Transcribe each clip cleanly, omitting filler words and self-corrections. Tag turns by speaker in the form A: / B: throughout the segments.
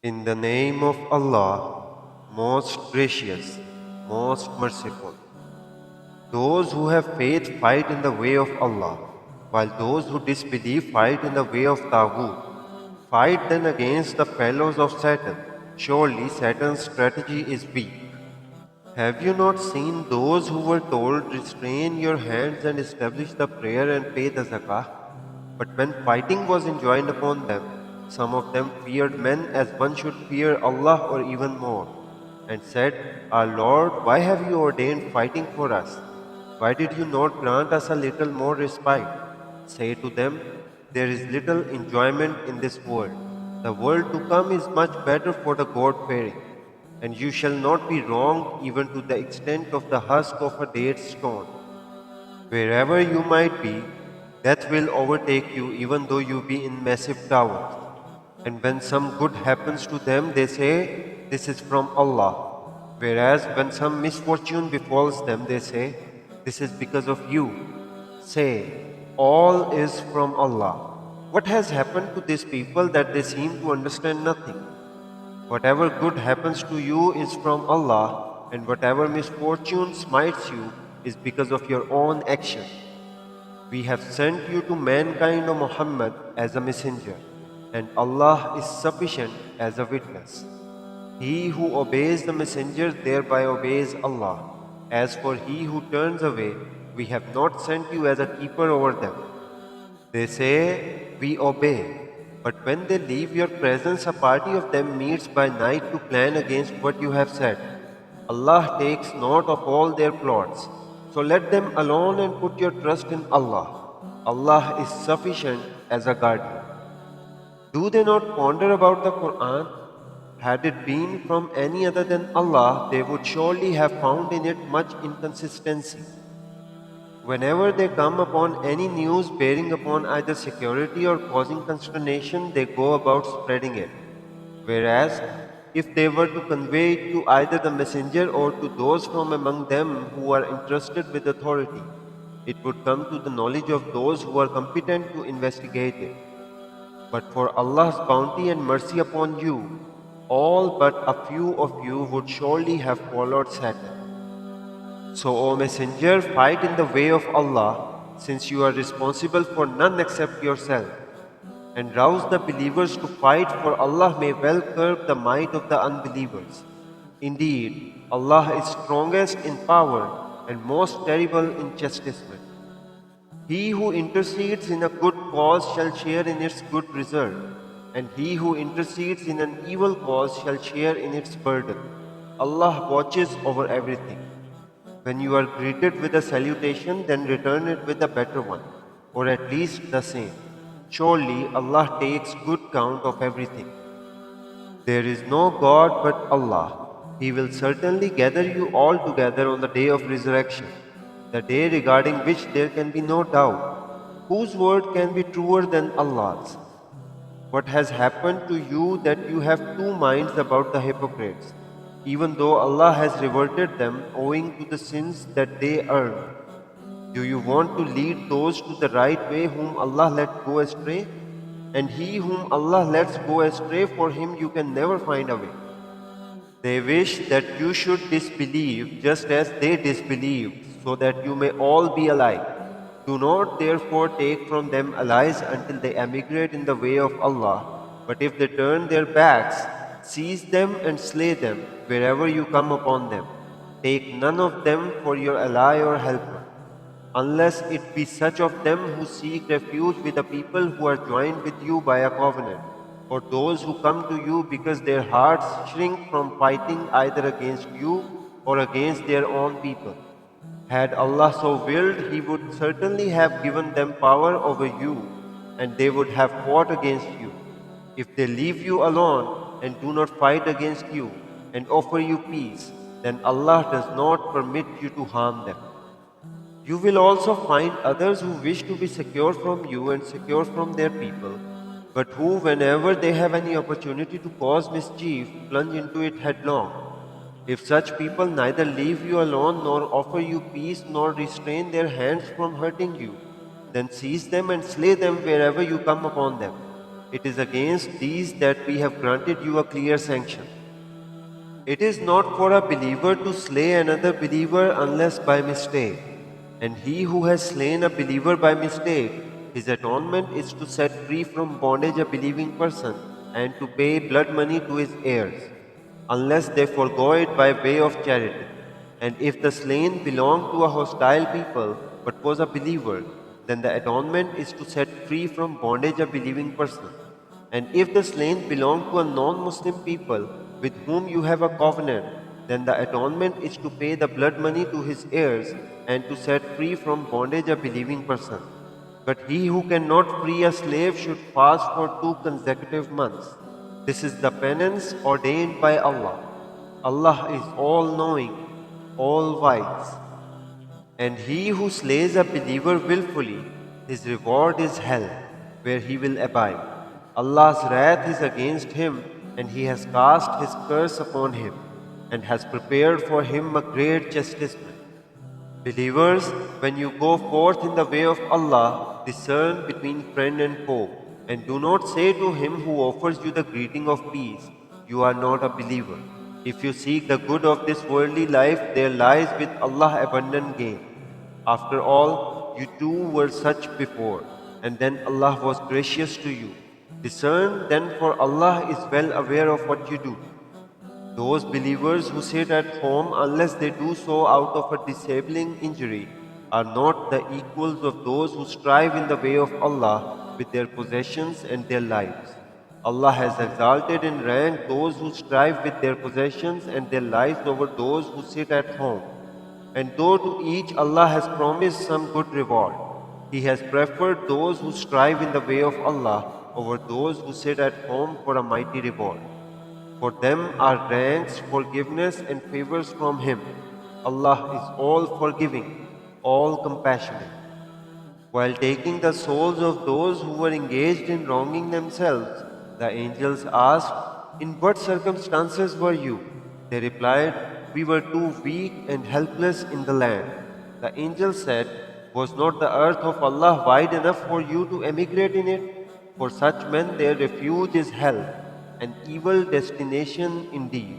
A: In the name of Allah, most gracious, most merciful. Those who have faith fight in the way of Allah, while those who disbelieve fight in the way of Taghut. Fight then against the fellows of Satan. Surely Satan's strategy is weak. Have you not seen those who were told, restrain your hands and establish the prayer and pay the zakah? But when fighting was enjoined upon them, some of them feared men as one should fear Allah or even more, and said, our Lord, why have you ordained fighting for us? Why did you not grant us a little more respite? Say to them, there is little enjoyment in this world. The world to come is much better for the God-fearing. And you shall not be wronged even to the extent of the husk of a date stone. Wherever you might be, death will overtake you even though you be in massive towers. And when some good happens to them, they say, this is from Allah. Whereas when some misfortune befalls them, they say, this is because of you. Say, all is from Allah. What has happened to these people that they seem to understand nothing? Whatever good happens to you is from Allah, and whatever misfortune smites you is because of your own action. We have sent you to mankind, O Muhammad, as a messenger, and Allah is sufficient as a witness. He who obeys the messenger thereby obeys Allah. As for he who turns away, we have not sent you as a keeper over them. They say, we obey. But when they leave your presence, a party of them meets by night to plan against what you have said. Allah takes note of all their plots. So let them alone and put your trust in Allah. Allah is sufficient as a guardian. Do they not ponder about the Quran? Had it been from any other than Allah, they would surely have found in it much inconsistency. Whenever they come upon any news bearing upon either security or causing consternation, they go about spreading it. Whereas, if they were to convey it to either the messenger or to those from among them who are entrusted with authority, it would come to the knowledge of those who are competent to investigate it. But for Allah's bounty and mercy upon you, all but a few of you would surely have followed Satan. So, O Messenger, fight in the way of Allah, since you are responsible for none except yourself. And rouse the believers to fight, for Allah may well curb the might of the unbelievers. Indeed, Allah is strongest in power and most terrible in chastisement. He who intercedes in a good cause shall share in its good result, and he who intercedes in an evil cause shall share in its burden. Allah watches over everything. When you are greeted with a salutation, then return it with a better one, or at least the same. Surely Allah takes good count of everything. There is no God but Allah. He will certainly gather you all together on the day of resurrection, the day regarding which there can be no doubt. Whose word can be truer than Allah's? What has happened to you that you have two minds about the hypocrites, even though Allah has reverted them owing to the sins that they earned? Do you want to lead those to the right way whom Allah let go astray? And he whom Allah lets go astray, for him you can never find a way. They wish that you should disbelieve just as they disbelieved, so that you may all be alike. Do not therefore take from them allies until they emigrate in the way of Allah. But if they turn their backs, seize them and slay them wherever you come upon them. Take none of them for your ally or helper, unless it be such of them who seek refuge with the people who are joined with you by a covenant, or those who come to you because their hearts shrink from fighting either against you or against their own people. Had Allah so willed, He would certainly have given them power over you, and they would have fought against you. If they leave you alone and do not fight against you and offer you peace, then Allah does not permit you to harm them. You will also find others who wish to be secure from you and secure from their people, but who, whenever they have any opportunity to cause mischief, plunge into it headlong. If such people neither leave you alone nor offer you peace nor restrain their hands from hurting you, then seize them and slay them wherever you come upon them. It is against these that we have granted you a clear sanction. It is not for a believer to slay another believer unless by mistake. And he who has slain a believer by mistake, his atonement is to set free from bondage a believing person and to pay blood money to his heirs, unless they forego it by way of charity. And if the slain belonged to a hostile people but was a believer, then the atonement is to set free from bondage a believing person. And if the slain belong to a non-Muslim people with whom you have a covenant, then the atonement is to pay the blood money to his heirs and to set free from bondage a believing person. But he who cannot free a slave should fast for 2 consecutive months. This is the penance ordained by Allah. Allah is all-knowing, all-wise. And he who slays a believer willfully, his reward is hell, where he will abide. Allah's wrath is against him, and he has cast his curse upon him, and has prepared for him a great chastisement. Believers, when you go forth in the way of Allah, discern between friend and foe, and do not say to him who offers you the greeting of peace, "You are not a believer." If you seek the good of this worldly life, there lies with Allah abundant gain. After all, you too were such before, and then Allah was gracious to you. Discern then, for Allah is well aware of what you do. Those believers who sit at home unless they do so out of a disabling injury are not the equals of those who strive in the way of Allah with their possessions and their lives. Allah has exalted in rank those who strive with their possessions and their lives over those who sit at home. And though to each Allah has promised some good reward, He has preferred those who strive in the way of Allah over those who sit at home for a mighty reward. For them are ranks, forgiveness and favors from Him. Allah is all forgiving, all compassionate. While taking the souls of those who were engaged in wronging themselves, the angels asked, "In what circumstances were you?" They replied, "We were too weak and helpless in the land." The angels said, "Was not the earth of Allah wide enough for you to emigrate in it? For such men their refuge is hell, an evil destination indeed.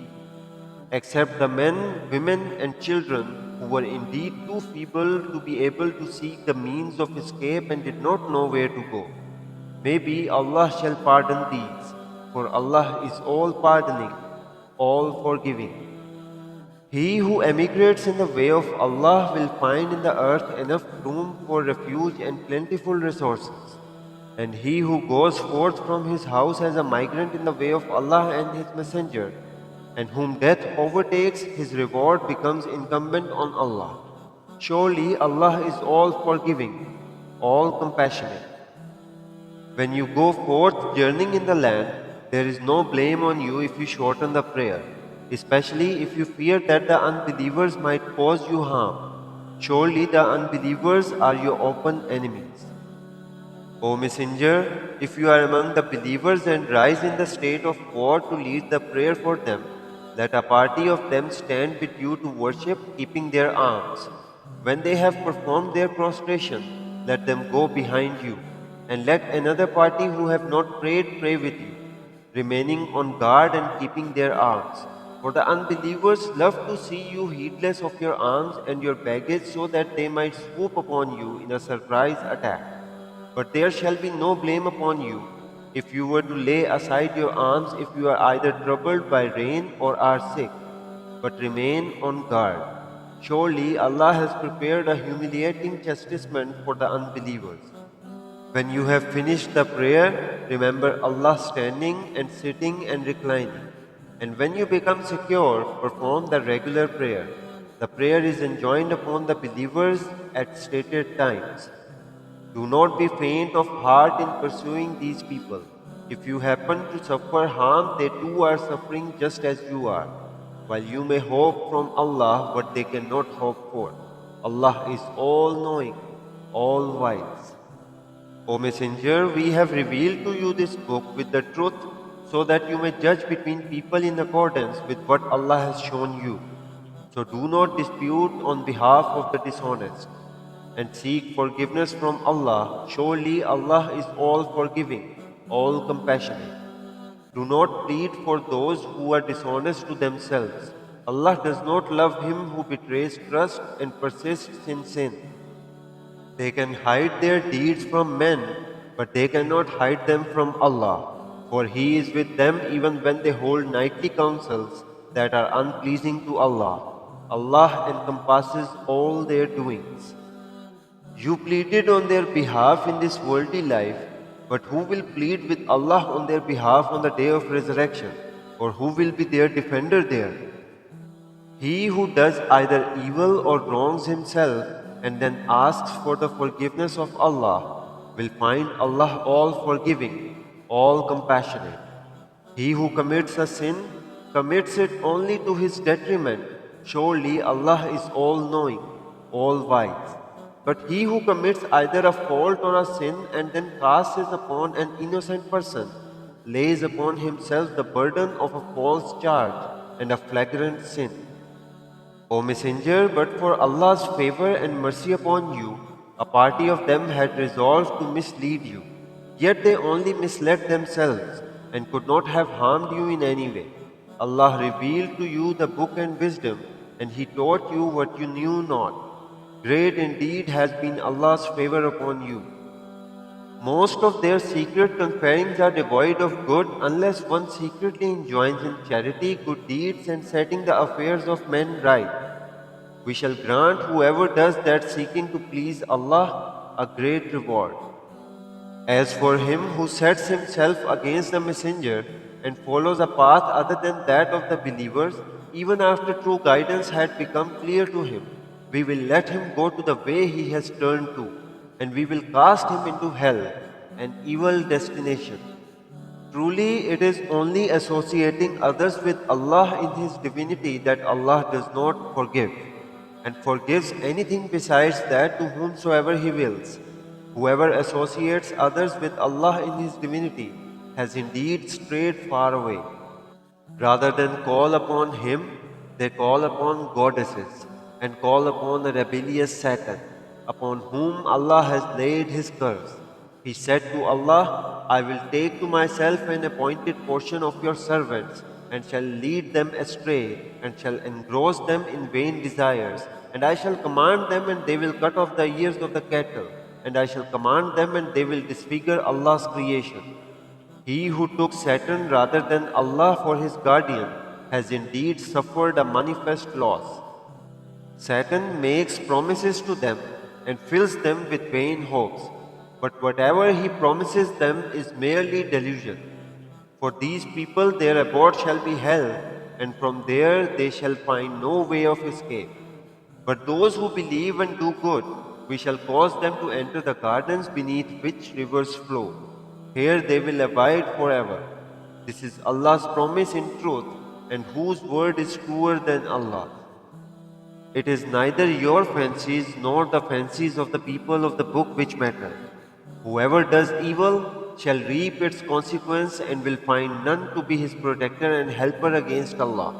A: Except the men, women and children who were indeed too feeble to be able to seek the means of escape and did not know where to go. Maybe Allah shall pardon these, for Allah is all pardoning, all forgiving. He who emigrates in the way of Allah will find in the earth enough room for refuge and plentiful resources. And he who goes forth from his house as a migrant in the way of Allah and His Messenger, and whom death overtakes, his reward becomes incumbent on Allah. Surely Allah is all forgiving, all compassionate. When you go forth journeying in the land, there is no blame on you if you shorten the prayer, especially if you fear that the unbelievers might cause you harm. Surely the unbelievers are your open enemies. O Messenger, if you are among the believers and rise in the state of war to lead the prayer for them, let a party of them stand with you to worship, keeping their arms. When they have performed their prostration, let them go behind you, and let another party who have not prayed pray with you, remaining on guard and keeping their arms. For the unbelievers love to see you heedless of your arms and your baggage, so that they might swoop upon you in a surprise attack. But there shall be no blame upon you if you were to lay aside your arms if you are either troubled by rain or are sick, but remain on guard. Surely Allah has prepared a humiliating chastisement for the unbelievers. When you have finished the prayer, remember Allah standing and sitting and reclining. And when you become secure, perform the regular prayer. The prayer is enjoined upon the believers at stated times. Do not be faint of heart in pursuing these people. If you happen to suffer harm, they too are suffering just as you are, while you may hope from Allah what they cannot hope for. Allah is all-knowing, all-wise. O Messenger, we have revealed to you this book with the truth, so that you may judge between people in accordance with what Allah has shown you. So do not dispute on behalf of the dishonest, and seek forgiveness from Allah. Surely Allah is all forgiving, all compassionate. Do not plead for those who are dishonest to themselves. Allah does not love him who betrays trust and persists in sin. They can hide their deeds from men, but they cannot hide them from Allah, for He is with them even when they hold nightly councils that are unpleasing to Allah. Allah encompasses all their doings. You pleaded on their behalf in this worldly life, but who will plead with Allah on their behalf on the day of resurrection? Or who will be their defender there? He who does either evil or wrongs himself and then asks for the forgiveness of Allah will find Allah all forgiving, all compassionate. He who commits a sin commits it only to his detriment. Surely Allah is all knowing, all wise. But he who commits either a fault or a sin and then casts it upon an innocent person lays upon himself the burden of a false charge and a flagrant sin. O Messenger, but for Allah's favor and mercy upon you, a party of them had resolved to mislead you. Yet they only misled themselves and could not have harmed you in any way. Allah revealed to you the book and wisdom, and He taught you what you knew not. Great indeed has been Allah's favor upon you. Most of their secret conferrings are devoid of good unless one secretly enjoins in charity, good deeds, and setting the affairs of men right. We shall grant whoever does that seeking to please Allah a great reward. As for him who sets himself against the messenger and follows a path other than that of the believers, even after true guidance had become clear to him, we will let him go to the way he has turned to, and we will cast him into hell, an evil destination. Truly, it is only associating others with Allah in His divinity that Allah does not forgive, and forgives anything besides that to whomsoever He wills. Whoever associates others with Allah in His divinity has indeed strayed far away. Rather than call upon Him, they call upon goddesses and call upon the rebellious Satan, upon whom Allah has laid His curse. He said to Allah, I will take to myself an appointed portion of your servants and shall lead them astray and shall engross them in vain desires. And I shall command them and they will cut off the ears of the cattle. And I shall command them and they will disfigure Allah's creation. He who took Satan rather than Allah for his guardian has indeed suffered a manifest loss. Satan makes promises to them and fills them with vain hopes, but whatever he promises them is merely delusion. For these people their abode shall be hell, and from there they shall find no way of escape. But those who believe and do good, we shall cause them to enter the gardens beneath which rivers flow. Here they will abide forever. This is Allah's promise in truth, and whose word is truer than Allah. It is neither your fancies nor the fancies of the people of the book which matter. Whoever does evil shall reap its consequence and will find none to be his protector and helper against Allah.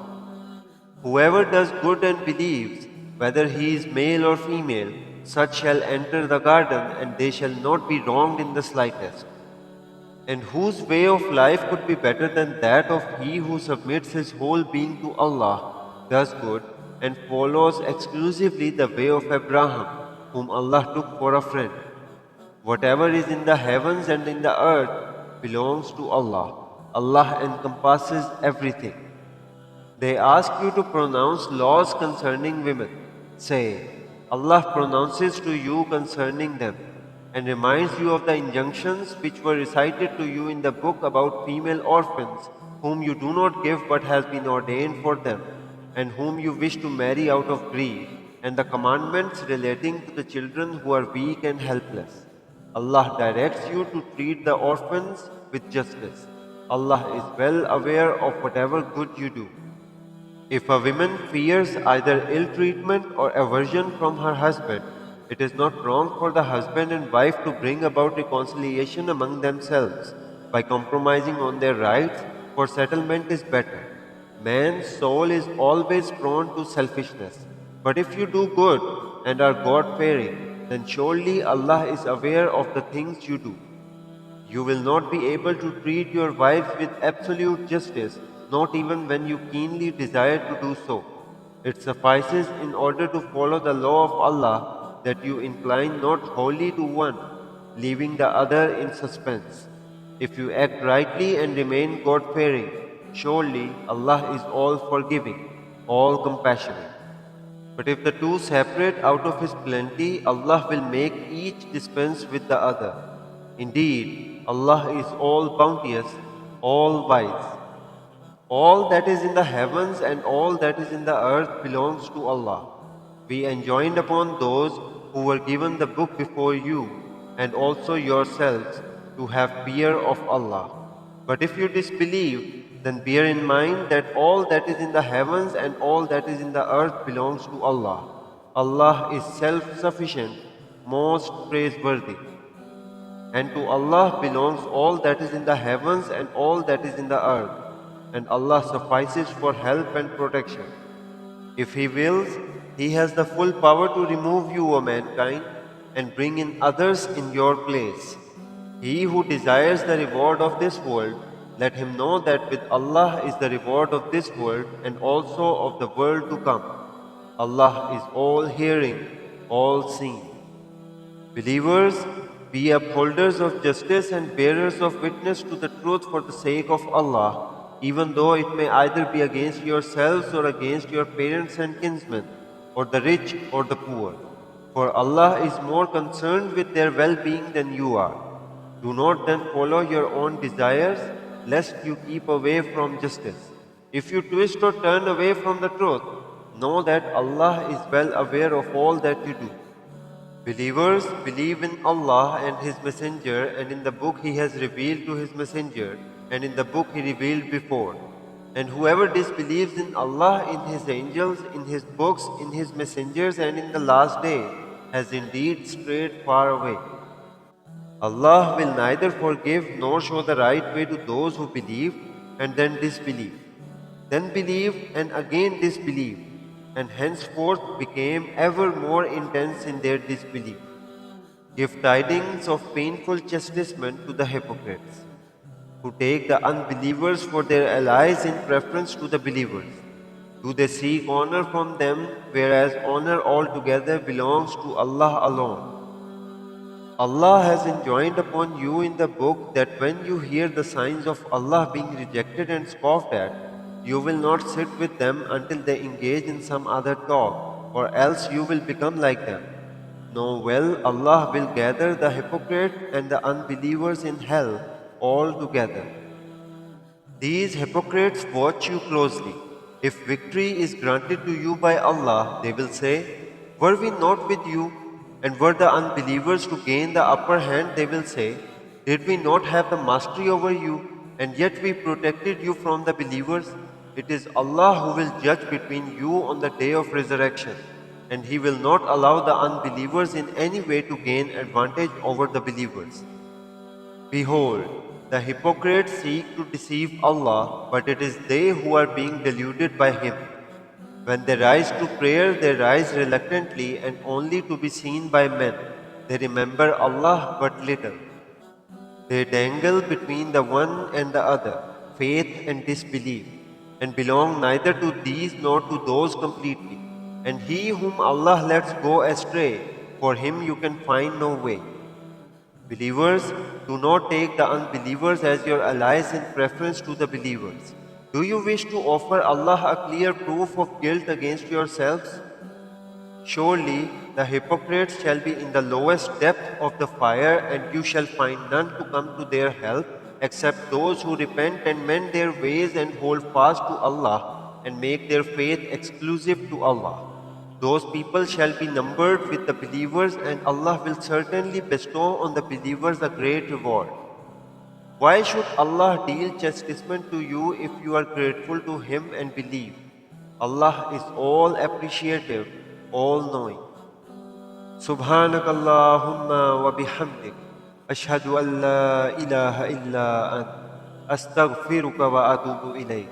A: Whoever does good and believes, whether he is male or female, such shall enter the garden and they shall not be wronged in the slightest. And whose way of life could be better than that of he who submits his whole being to Allah, does good, and follows exclusively the way of Abraham, whom Allah took for a friend. Whatever is in the heavens and in the earth belongs to Allah. Allah encompasses everything. They ask you to pronounce laws concerning women. Say, Allah pronounces to you concerning them, and reminds you of the injunctions which were recited to you in the book about female orphans, whom you do not give but has been ordained for them, and whom you wish to marry out of greed, and the commandments relating to the children who are weak and helpless. Allah directs you to treat the orphans with justice. Allah is well aware of whatever good you do. If a woman fears either ill treatment or aversion from her husband, it is not wrong for the husband and wife to bring about reconciliation among themselves by compromising on their rights, for settlement is better. Man's soul is always prone to selfishness. But if you do good and are God-fearing, then surely Allah is aware of the things you do. You will not be able to treat your wives with absolute justice, not even when you keenly desire to do so. It suffices in order to follow the law of Allah that you incline not wholly to one, leaving the other in suspense. If you act rightly and remain God-fearing, surely Allah is all forgiving, all compassionate. But if the two separate out of His plenty, Allah will make each dispense with the other. Indeed, Allah is all bounteous, all wise. All that is in the heavens and all that is in the earth belongs to Allah. We enjoined upon those who were given the book before you and also yourselves to have fear of Allah. But if you disbelieve, then bear in mind that all that is in the heavens and all that is in the earth belongs to Allah. Allah is self-sufficient, most praiseworthy. And to Allah belongs all that is in the heavens and all that is in the earth, and Allah suffices for help and protection. If He wills, He has the full power to remove you, O mankind, and bring in others in your place. He who desires the reward of this world, let him know that with Allah is the reward of this world and also of the world to come. Allah is all hearing, all seeing. Believers, be upholders of justice and bearers of witness to the truth for the sake of Allah, even though it may either be against yourselves or against your parents and kinsmen, or the rich or the poor. For Allah is more concerned with their well-being than you are. Do not then follow your own desires, lest you keep away from justice. If you twist or turn away from the truth, know that Allah is well aware of all that you do. Believers believe in Allah and His Messenger and in the book He has revealed to His Messenger and in the book He revealed before. And whoever disbelieves in Allah, in His angels, in His books, in His messengers and in the last day has indeed strayed far away. Allah will neither forgive nor show the right way to those who believe and then disbelieve, then believe and again disbelieve, and henceforth became ever more intense in their disbelief. Give tidings of painful chastisement to the hypocrites, who take the unbelievers for their allies in preference to the believers. Do they seek honor from them, whereas honor altogether belongs to Allah alone? Allah has enjoined upon you in the book that when you hear the signs of Allah being rejected and scoffed at, you will not sit with them until they engage in some other talk, or else you will become like them. Know well, Allah will gather the hypocrite and the unbelievers in hell all together. These hypocrites watch you closely. If victory is granted to you by Allah, they will say, were we not with you? And were the unbelievers to gain the upper hand, they will say, did we not have the mastery over you, and yet we protected you from the believers? It is Allah who will judge between you on the day of resurrection, and He will not allow the unbelievers in any way to gain advantage over the believers. Behold, the hypocrites seek to deceive Allah, but it is they who are being deluded by Him. When they rise to prayer, they rise reluctantly and only to be seen by men. They remember Allah but little. They dangle between the one and the other, faith and disbelief, and belong neither to these nor to those completely. And he whom Allah lets go astray, for him you can find no way. Believers, do not take the unbelievers as your allies in preference to the believers. Do you wish to offer Allah a clear proof of guilt against yourselves? Surely the hypocrites shall be in the lowest depth of the fire, and you shall find none to come to their help except those who repent and mend their ways and hold fast to Allah and make their faith exclusive to Allah. Those people shall be numbered with the believers, and Allah will certainly bestow on the believers a great reward. Why should Allah deal chastisement to you if you are grateful to Him and believe? Allah is all appreciative, all knowing. Subhanakallahumma wa bihamdik. Ashhadu an la ilaha illa ant. Astaghfiruka wa atubu ilayk.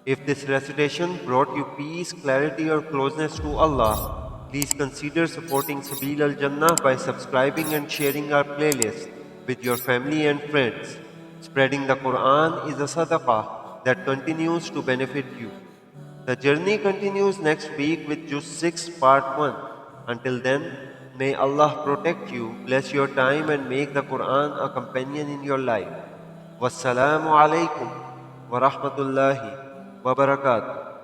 A: If this recitation brought you peace, clarity or closeness to Allah, please consider supporting SABEEL Al Jannah by subscribing and sharing our playlist. with your family and friends. Spreading the Quran is a sadaqah that continues to benefit you. The journey continues next week with Juzz 6 Part 1. Until then, may Allah protect you, bless your time, and make the Quran a companion in your life. Wassalamu alaikum wa rahmatullahi wa barakatuh.